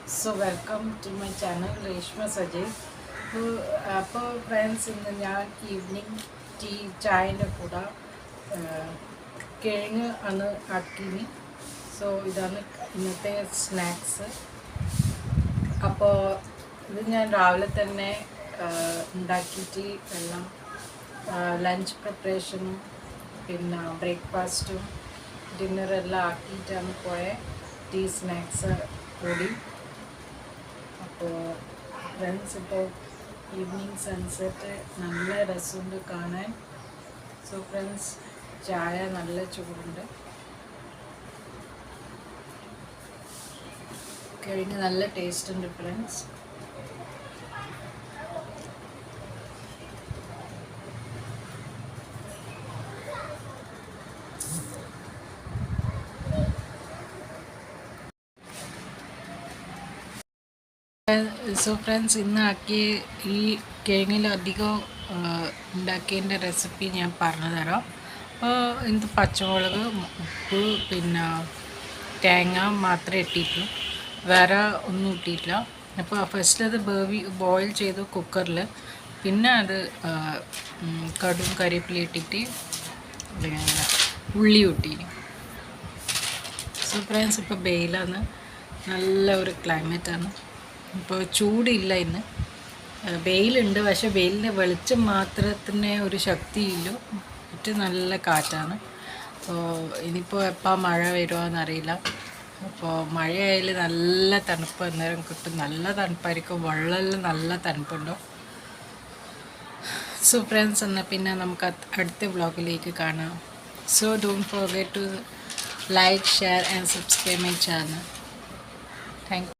So welcome to my channel Reshma Sajay. അപ്പോൾ friends ഇന്ന് ഞാൻ ഈവനിങ് ചായൻ്റെ കൂടെ കിഴങ്ങ് ആണ് ആക്കിനി. സോ ഇതാണ് ഇന്നത്തെ സ്നാക്സ്. അപ്പോൾ ഇത് ഞാൻ രാവിലെ തന്നെ ഉണ്ടാക്കിയിട്ട് എല്ലാം ലഞ്ച് പ്രിപ്പറേഷനും പിന്നെ ബ്രേക്ക്ഫാസ്റ്റും ഡിന്നറെല്ലാം ആക്കിയിട്ടാണ് പോയ ടീ സ്നാക്സ് കൂടി. അപ്പോൾ ഫ്രണ്ട്സ് ഇപ്പോൾ ഈവനിങ് സൺസെറ്റ് നല്ല രസമുണ്ട് കാണാൻ. സോ ഫ്രണ്ട്സ് ചായ നല്ല ചൂടുണ്ട്, കഴിഞ്ഞ് നല്ല ടേസ്റ്റ് ഉണ്ട് ഫ്രണ്ട്സ്. സോ ഫ്രണ്ട്സ് ഇന്ന് ആക്കിയ ഈ കിഴങ്ങിലധികം ഉണ്ടാക്കിയതിൻ്റെ റെസിപ്പി ഞാൻ പറഞ്ഞു തരാം. അപ്പോൾ ഇത് പച്ചമുളക്, ഉപ്പ്, പിന്നെ തേങ്ങ മാത്രമേ ഇട്ടിട്ടുള്ളൂ, വേറെ ഒന്നും ഇട്ടിട്ടില്ല. അപ്പോൾ ഫസ്റ്റ് അത് ബോയിൽ ചെയ്തു കുക്കറിൽ, പിന്നെ അത് കടും കരിവേപ്പില ഇട്ടിട്ട് ഉള്ളി ഇട്ടി. സോ ഫ്രണ്ട്സ് ഇപ്പോൾ വെയിലാണ്, നല്ല ഒരു ക്ലൈമറ്റാണ്. ഇപ്പോൾ ചൂടില്ല, ഇന്ന് വെയിലുണ്ട്, പക്ഷേ വെയിലിൻ്റെ വെളിച്ചം മാത്രത്തിന് ഒരു ശക്തിയില്ല, മറ്റ് നല്ല കാറ്റാണ്. അപ്പോൾ ഇനിയിപ്പോൾ എപ്പോൾ മഴ വരുമോയെന്നറിയില്ല. അപ്പോൾ മഴയായാൽ നല്ല തണുപ്പ് അന്നേരം കിട്ടും, നല്ല തണുപ്പായിരിക്കും, വെള്ളമെല്ലാം നല്ല തണുപ്പുണ്ടാവും. സോ ഫ്രണ്ട്സ്, എന്നാൽ പിന്നെ നമുക്ക് അടുത്ത വ്ളോഗിലേക്ക് കാണാം. So don't forget to like, share and subscribe my channel. Thank U.